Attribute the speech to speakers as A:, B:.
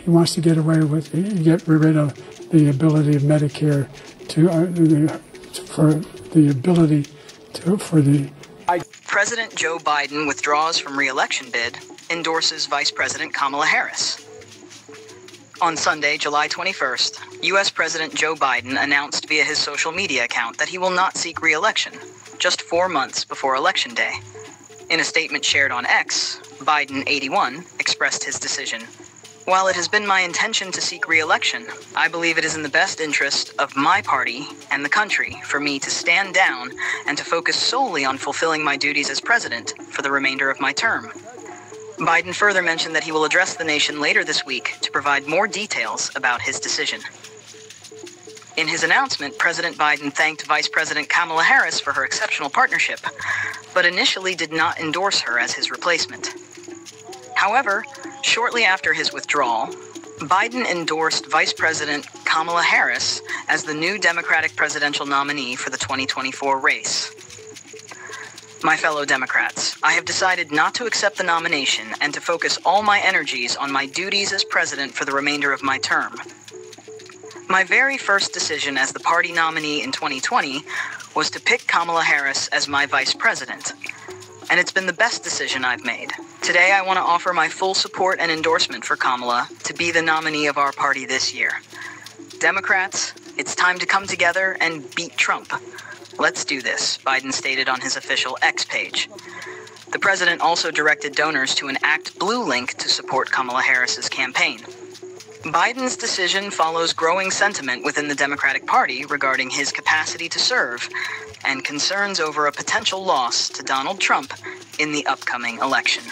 A: He wants to get rid of the ability of Medicare
B: President Joe Biden withdraws from re-election bid, endorses Vice President Kamala Harris. On Sunday, July 21st, U.S. President Joe Biden announced via his social media account that he will not seek re-election, just 4 months before Election Day. In a statement shared on X, Biden, 81, expressed his decision. While it has been my intention to seek re-election, I believe it is in the best interest of my party and the country for me to stand down and to focus solely on fulfilling my duties as president for the remainder of my term. Biden further mentioned that he will address the nation later this week to provide more details about his decision. In his announcement, President Biden thanked Vice President Kamala Harris for her exceptional partnership, but initially did not endorse her as his replacement. However, shortly after his withdrawal, Biden endorsed Vice President Kamala Harris as the new Democratic presidential nominee for the 2024 race. My fellow Democrats, I have decided not to accept the nomination and to focus all my energies on my duties as president for the remainder of my term. My very first decision as the party nominee in 2020 was to pick Kamala Harris as my vice president, and it's been the best decision I've made. Today, I want to offer my full support and endorsement for Kamala to be the nominee of our party this year. Democrats, it's time to come together and beat Trump. Let's do this, Biden stated on his official X page. The president also directed donors to an Act Blue link to support Kamala Harris's campaign. Biden's decision follows growing sentiment within the Democratic Party regarding his capacity to serve and concerns over a potential loss to Donald Trump in the upcoming election.